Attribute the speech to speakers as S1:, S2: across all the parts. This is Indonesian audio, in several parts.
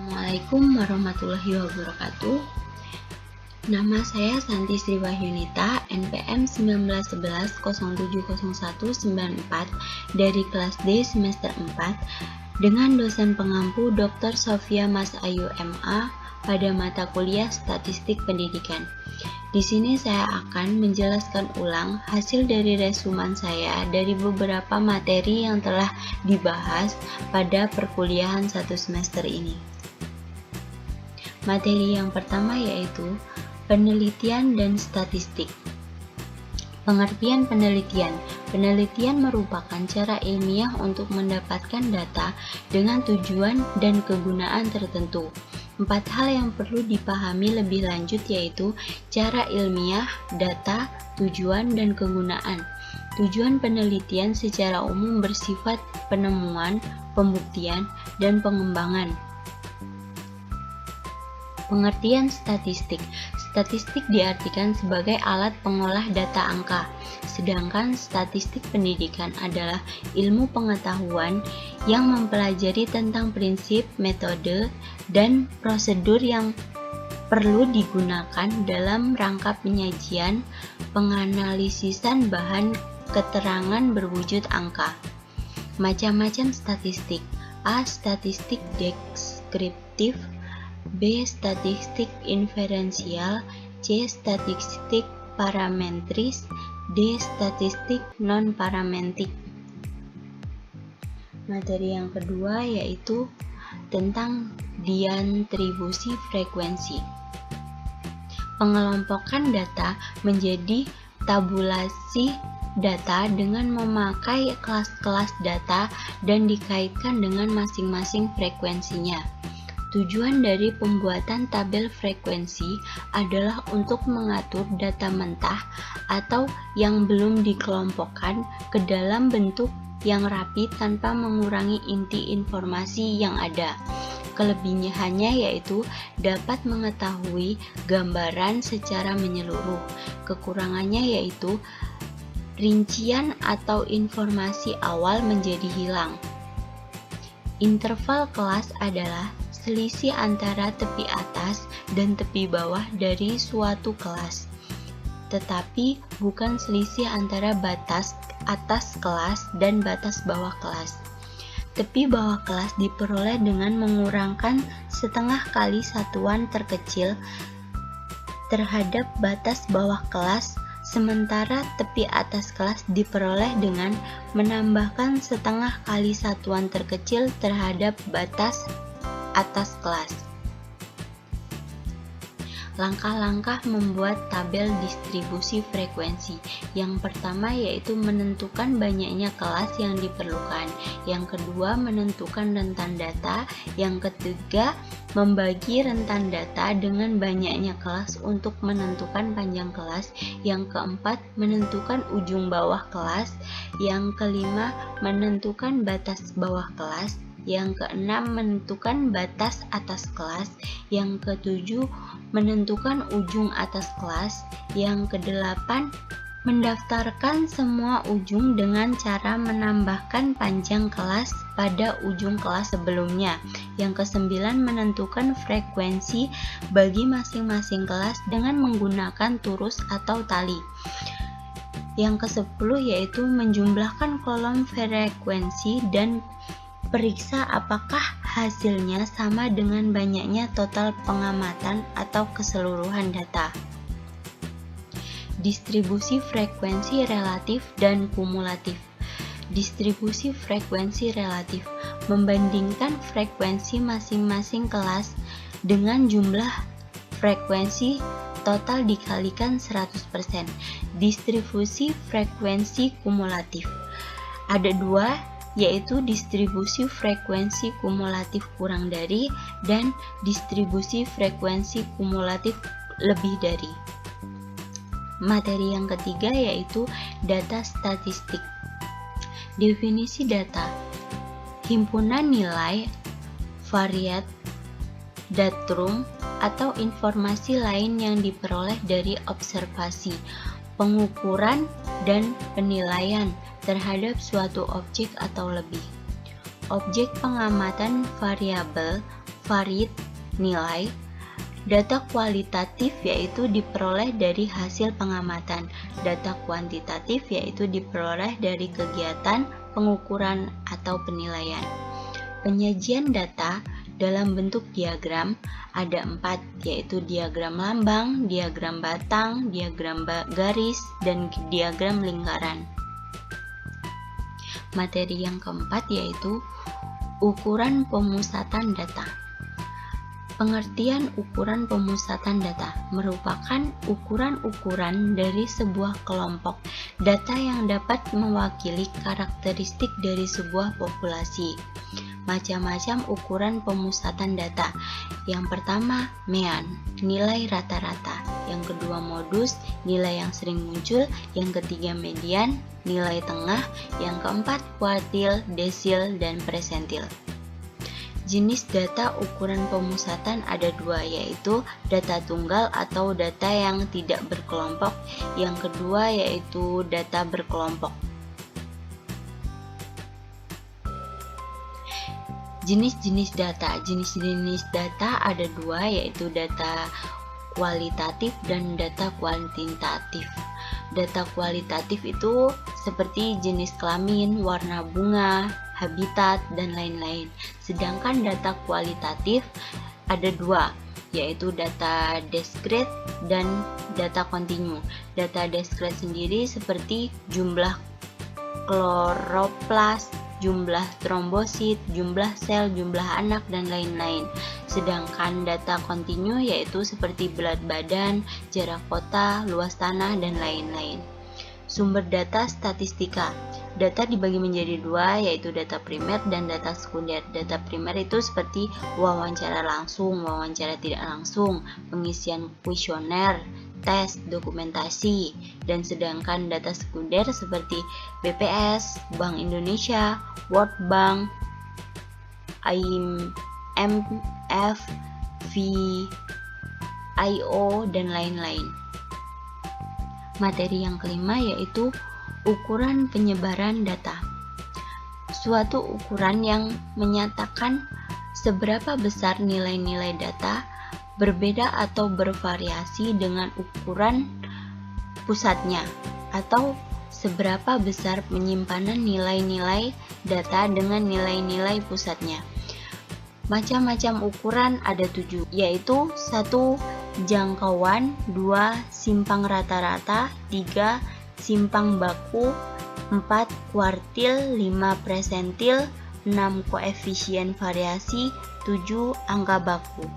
S1: Assalamualaikum warahmatullahi wabarakatuh. Nama saya Santi Sriwahyunita, NPM 1911070194 dari kelas D semester 4 dengan dosen pengampu Dr. Sofia Mas Ayu MA pada mata kuliah Statistik Pendidikan. Di sini saya akan menjelaskan ulang hasil dari resuman saya dari beberapa materi yang telah dibahas pada perkuliahan 1 semester ini. Materi yang pertama yaitu penelitian dan statistik. Pengertian penelitian. Penelitian merupakan cara ilmiah untuk mendapatkan data dengan tujuan dan kegunaan tertentu. 4 hal yang perlu dipahami lebih lanjut yaitu cara ilmiah, data, tujuan, dan kegunaan. Tujuan penelitian secara umum bersifat penemuan, pembuktian, dan pengembangan. Pengertian statistik. Statistik diartikan sebagai alat pengolah data angka, sedangkan statistik pendidikan adalah ilmu pengetahuan yang mempelajari tentang prinsip, metode, dan prosedur yang perlu digunakan dalam rangka penyajian, penganalisisan bahan keterangan berwujud angka. Macam-macam statistik. A. Statistik deskriptif, B. Statistik inferensial, C. Statistik parametris, D. Statistik non-parametrik. Materi yang kedua yaitu tentang distribusi frekuensi. Pengelompokan data menjadi tabulasi data dengan memakai kelas-kelas data dan dikaitkan dengan masing-masing frekuensinya. Tujuan dari pembuatan tabel frekuensi adalah untuk mengatur data mentah atau yang belum dikelompokkan ke dalam bentuk yang rapi tanpa mengurangi inti informasi yang ada. Kelebihannya yaitu dapat mengetahui gambaran secara menyeluruh. Kekurangannya yaitu rincian atau informasi awal menjadi hilang. Interval kelas adalah selisih antara tepi atas dan tepi bawah dari suatu kelas, tetapi bukan selisih antara batas atas kelas dan batas bawah kelas. Tepi bawah kelas diperoleh dengan mengurangkan setengah kali satuan terkecil terhadap batas bawah kelas, sementara tepi atas kelas diperoleh dengan menambahkan setengah kali satuan terkecil terhadap batas atas kelas. Langkah-langkah membuat tabel distribusi frekuensi. Yang pertama yaitu menentukan banyaknya kelas yang diperlukan. Yang kedua, menentukan rentan data. Yang ketiga, membagi rentan data dengan banyaknya kelas untuk menentukan panjang kelas. Yang keempat, menentukan ujung bawah kelas. Yang kelima, menentukan batas bawah kelas. Yang keenam, menentukan batas atas kelas. Yang ketujuh, menentukan ujung atas kelas. Yang kedelapan, mendaftarkan semua ujung dengan cara menambahkan panjang kelas pada ujung kelas sebelumnya. Yang kesembilan, menentukan frekuensi bagi masing-masing kelas dengan menggunakan turus atau tali. Yang kesepuluh yaitu menjumlahkan kolom frekuensi dan periksa apakah hasilnya sama dengan banyaknya total pengamatan atau keseluruhan data. Distribusi frekuensi relatif dan kumulatif. Distribusi frekuensi relatif membandingkan frekuensi masing-masing kelas dengan jumlah frekuensi total dikalikan 100%. Distribusi frekuensi kumulatif. Ada dua, yaitu distribusi frekuensi kumulatif kurang dari dan distribusi frekuensi kumulatif lebih dari. Materi yang ketiga yaitu data statistik. Definisi data: himpunan nilai, variat, datum, atau informasi lain yang diperoleh dari observasi, pengukuran, dan penilaian terhadap suatu objek atau lebih. Objek pengamatan variabel, varied nilai. Data kualitatif yaitu diperoleh dari hasil pengamatan. Data kuantitatif yaitu diperoleh dari kegiatan pengukuran atau penilaian. Penyajian data dalam bentuk diagram ada 4, yaitu diagram lambang, diagram batang, diagram garis, dan diagram lingkaran. Materi yang keempat yaitu ukuran pemusatan data. Pengertian ukuran pemusatan data merupakan ukuran-ukuran dari sebuah kelompok data yang dapat mewakili karakteristik dari sebuah populasi. Macam-macam ukuran pemusatan data. Yang pertama, mean, nilai rata-rata. Yang kedua, modus, nilai yang sering muncul. Yang ketiga, median, nilai tengah. Yang keempat, kuartil, desil, dan persentil. Jenis data ukuran pemusatan ada 2, yaitu data tunggal atau data yang tidak berkelompok. Yang kedua yaitu data berkelompok. Jenis-jenis data ada 2, yaitu data kualitatif dan data kuantitatif. Data kualitatif itu seperti jenis kelamin, warna bunga, habitat, dan lain-lain. Sedangkan data kualitatif ada 2, yaitu data discrete dan data kontinu. Data discrete sendiri seperti jumlah kloroplas, jumlah trombosit, jumlah sel, jumlah anak, dan lain-lain. Sedangkan data kontinu yaitu seperti berat badan, jarak kota, luas tanah, dan lain-lain. Sumber data statistika. Data dibagi menjadi 2, yaitu data primer dan data sekunder. Data primer itu seperti wawancara langsung, wawancara tidak langsung, pengisian kuesioner, tes, dokumentasi. Dan sedangkan data sekunder seperti BPS, Bank Indonesia, World Bank, IMF, VIO, dan lain-lain. Materi yang kelima yaitu ukuran penyebaran data. Suatu ukuran yang menyatakan seberapa besar nilai-nilai data berbeda atau bervariasi dengan ukuran pusatnya, atau seberapa besar penyimpanan nilai-nilai data dengan nilai-nilai pusatnya. Macam-macam ukuran ada 7, yaitu 1. Jangkauan, 2. Simpang rata-rata, 3. Simpang baku, 4. Kuartil, 5. Persentil, 6. Koefisien variasi, 7. Angka baku.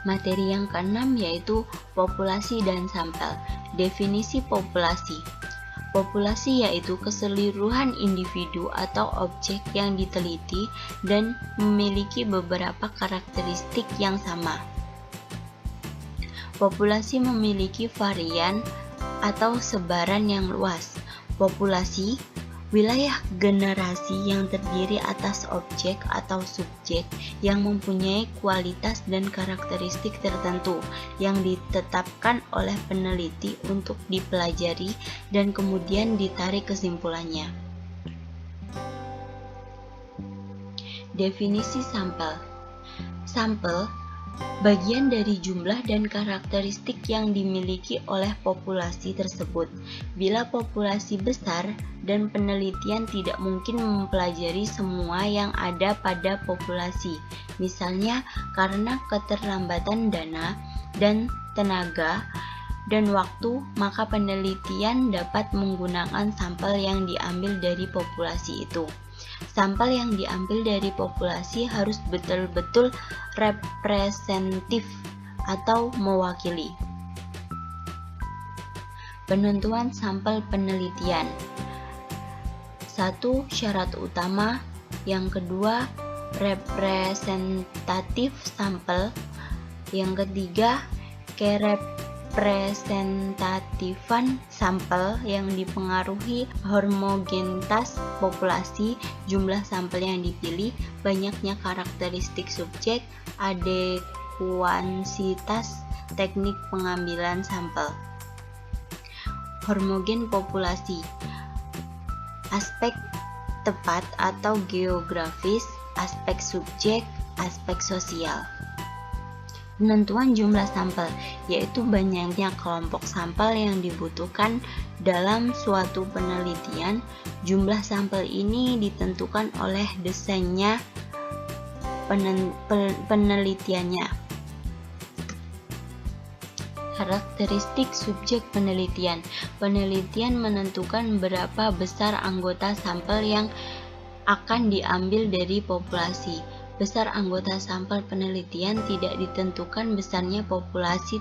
S1: Materi yang keenam yaitu populasi dan sampel. Definisi populasi. Populasi yaitu keseluruhan individu atau objek yang diteliti dan memiliki beberapa karakteristik yang sama. Populasi memiliki varian atau sebaran yang luas. Populasi, wilayah generasi yang terdiri atas objek atau subjek yang mempunyai kualitas dan karakteristik tertentu yang ditetapkan oleh peneliti untuk dipelajari dan kemudian ditarik kesimpulannya. Definisi sampel. Sampel bagian dari jumlah dan karakteristik yang dimiliki oleh populasi tersebut. Bila populasi besar dan penelitian tidak mungkin mempelajari semua yang ada pada populasi, misalnya karena keterlambatan dana dan tenaga dan waktu, maka penelitian dapat menggunakan sampel yang diambil dari populasi itu. Sampel yang diambil dari populasi harus betul-betul representatif atau mewakili. Penentuan sampel penelitian. 1. Syarat utama. Yang kedua, representatif sampel. Yang ketiga, kerepresentatifan sampel yang dipengaruhi homogenitas populasi, jumlah sampel yang dipilih, banyaknya karakteristik subjek, adekuansitas teknik pengambilan sampel. Homogen populasi. Aspek tepat atau geografis, aspek subjek, aspek sosial. Penentuan jumlah sampel, yaitu banyaknya kelompok sampel yang dibutuhkan dalam suatu penelitian. Jumlah sampel ini ditentukan oleh desainnya penelitiannya. Karakteristik subjek penelitian. Penelitian menentukan berapa besar anggota sampel yang akan diambil dari populasi. Besar anggota sampel penelitian tidak ditentukan besarnya populasi,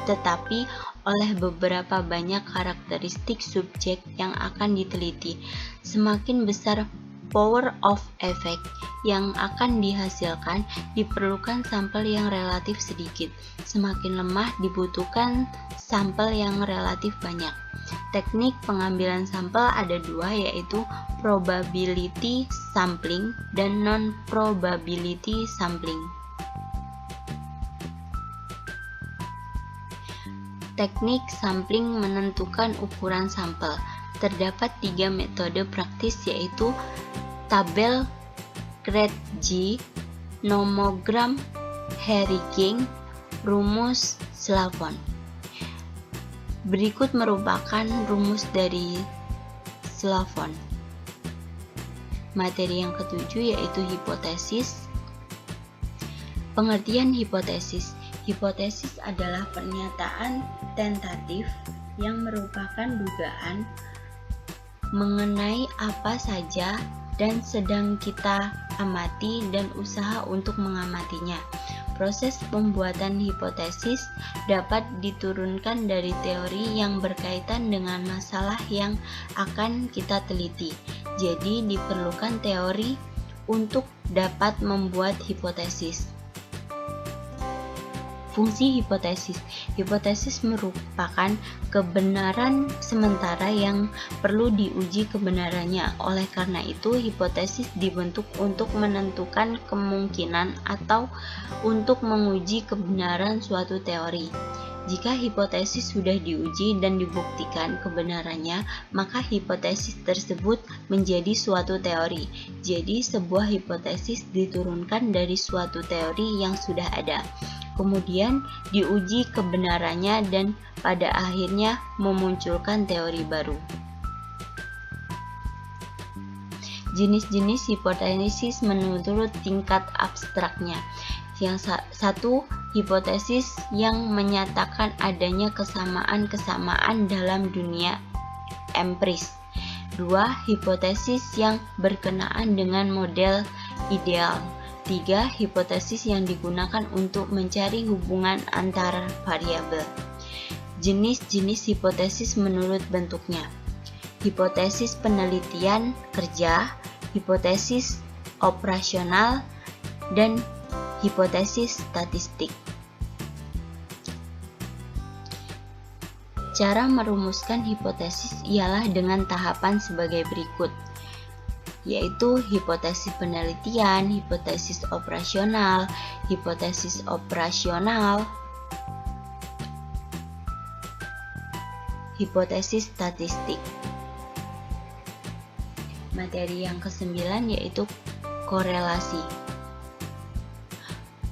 S1: tetapi oleh beberapa banyak karakteristik subjek yang akan diteliti. Semakin besar power of effect yang akan dihasilkan, diperlukan sampel yang relatif sedikit. Semakin lemah, dibutuhkan sampel yang relatif banyak. Teknik pengambilan sampel ada dua, yaitu probability sampling dan non-probability sampling. Teknik sampling menentukan ukuran sampel. Terdapat 3 metode praktis, yaitu tabel Krejci, nomogram Harry-King, rumus Slavon. Berikut merupakan rumus dari Slavon. Materi yang ketujuh yaitu hipotesis. Pengertian hipotesis. Hipotesis adalah pernyataan tentatif yang merupakan dugaan mengenai apa saja dan sedang kita amati dan usaha untuk mengamatinya. Proses pembuatan hipotesis dapat diturunkan dari teori yang berkaitan dengan masalah yang akan kita teliti. Jadi diperlukan teori untuk dapat membuat hipotesis. Fungsi hipotesis. Hipotesis merupakan kebenaran sementara yang perlu diuji kebenarannya. Oleh karena itu, hipotesis dibentuk untuk menentukan kemungkinan atau untuk menguji kebenaran suatu teori. Jika hipotesis sudah diuji dan dibuktikan kebenarannya, maka hipotesis tersebut menjadi suatu teori. Jadi, sebuah hipotesis diturunkan dari suatu teori yang sudah ada. Kemudian diuji kebenarannya dan pada akhirnya memunculkan teori baru. Jenis-jenis hipotesis menurut tingkat abstraknya. Yang satu, hipotesis yang menyatakan adanya kesamaan-kesamaan dalam dunia empiris. 2. Hipotesis yang berkenaan dengan model ideal. 3. Hipotesis yang digunakan untuk mencari hubungan antar variabel. Jenis-jenis hipotesis menurut bentuknya. Hipotesis penelitian kerja, hipotesis operasional, dan hipotesis statistik. Cara merumuskan hipotesis ialah dengan tahapan sebagai berikut, yaitu hipotesis penelitian, hipotesis operasional, hipotesis statistik. Materi yang ke-9 yaitu korelasi.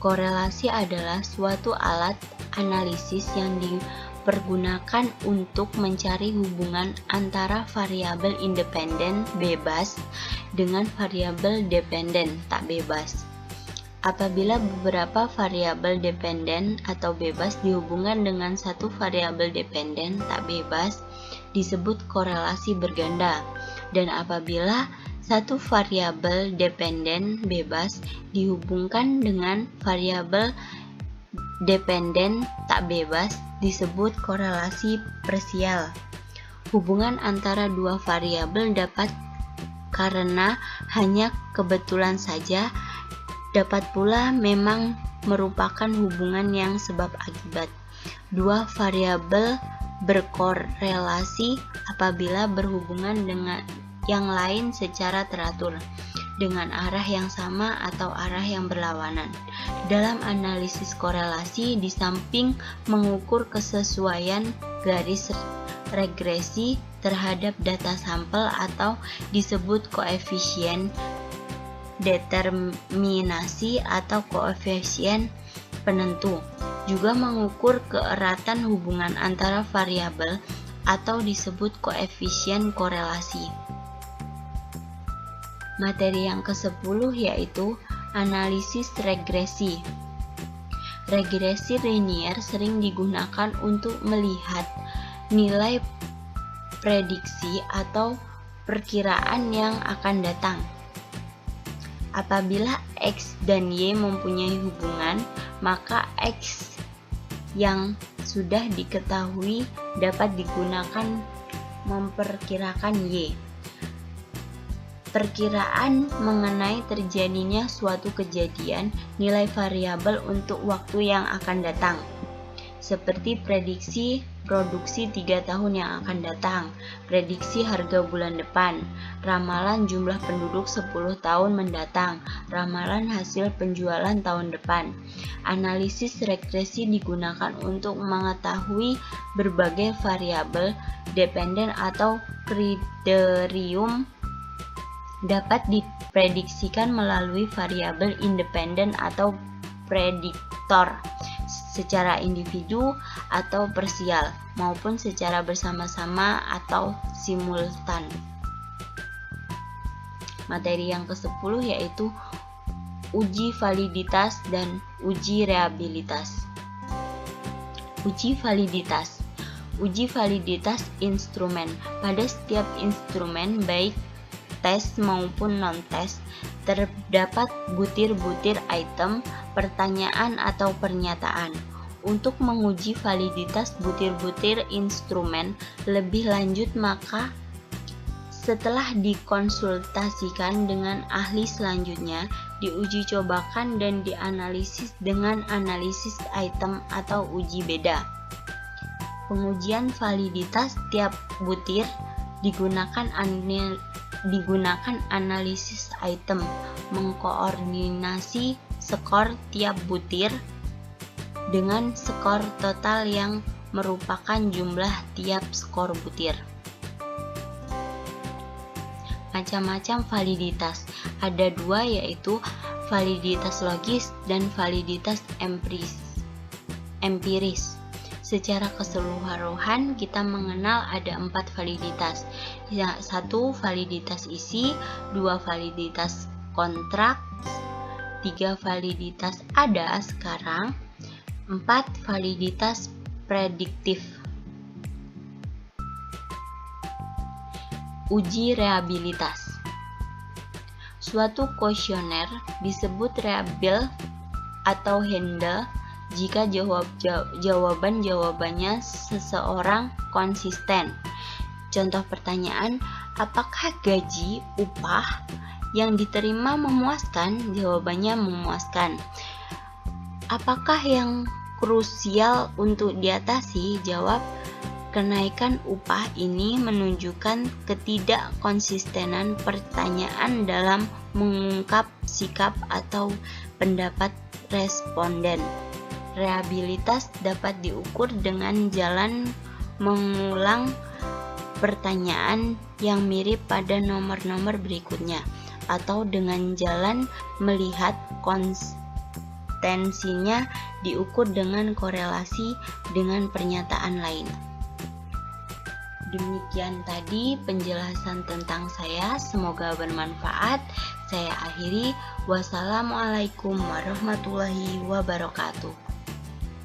S1: Korelasi adalah suatu alat analisis yang dipergunakan untuk mencari hubungan antara variabel independen bebas dengan variabel dependen tak bebas. Apabila beberapa variabel dependen atau bebas dihubungkan dengan satu variabel dependen tak bebas, disebut korelasi berganda. Dan apabila satu variabel dependen bebas dihubungkan dengan variabel dependen tak bebas, disebut korelasi parsial. Hubungan antara dua variabel dapat karena hanya kebetulan saja, dapat pula memang merupakan hubungan yang sebab akibat. Dua variabel berkorelasi apabila berhubungan dengan yang lain secara teratur, dengan arah yang sama atau arah yang berlawanan. Dalam analisis korelasi, di samping mengukur kesesuaian garis regresi terhadap data sampel atau disebut koefisien determinasi atau koefisien penentu. Juga mengukur keeratan hubungan antara variabel atau disebut koefisien korelasi. Materi yang ke-10 yaitu analisis regresi. Regresi linear sering digunakan untuk melihat nilai prediksi atau perkiraan yang akan datang. Apabila X dan Y mempunyai hubungan, maka X yang sudah diketahui dapat digunakan memperkirakan Y. Perkiraan mengenai terjadinya suatu kejadian nilai variabel untuk waktu yang akan datang, seperti prediksi produksi 3 tahun yang akan datang, prediksi harga bulan depan, ramalan jumlah penduduk 10 tahun mendatang, ramalan hasil penjualan tahun depan. Analisis regresi digunakan untuk mengetahui berbagai variabel dependen atau kriterium dapat diprediksikan melalui variabel independen atau prediktor secara individu atau parsial maupun secara bersama-sama atau simultan. Materi yang ke-10 yaitu uji validitas dan uji reabilitas. Uji validitas. Uji validitas instrumen. Pada setiap instrumen baik tes maupun non-tes, terdapat butir-butir item, pertanyaan atau pernyataan. Untuk menguji validitas butir-butir instrumen lebih lanjut, maka setelah dikonsultasikan dengan ahli selanjutnya, diuji cobakan dan dianalisis dengan analisis item atau uji beda. Pengujian validitas tiap butir digunakan analisis item, mengkoordinasi skor tiap butir dengan skor total yang merupakan jumlah tiap skor butir. Macam-macam validitas. Ada 2 yaitu validitas logis dan validitas empiris. Secara keseluruhan kita mengenal ada 4 validitas. 1 validitas isi, 2 validitas kontrak, 3 validitas ada sekarang, 4 validitas prediktif. Uji reabilitas. Suatu kuesioner disebut reabil atau handle jika jawaban-jawabannya seseorang konsisten. Contoh pertanyaan, apakah gaji upah yang diterima memuaskan? Jawabannya memuaskan. Apakah yang krusial untuk diatasi? Jawab, kenaikan upah ini menunjukkan ketidakkonsistenan pertanyaan dalam mengungkap sikap atau pendapat responden. Reabilitas dapat diukur dengan jalan mengulang pertanyaan yang mirip pada nomor-nomor berikutnya, atau dengan jalan melihat konsistensinya diukur dengan korelasi dengan pernyataan lain. Demikian tadi penjelasan tentang saya, semoga bermanfaat. Saya akhiri, wassalamualaikum warahmatullahi wabarakatuh.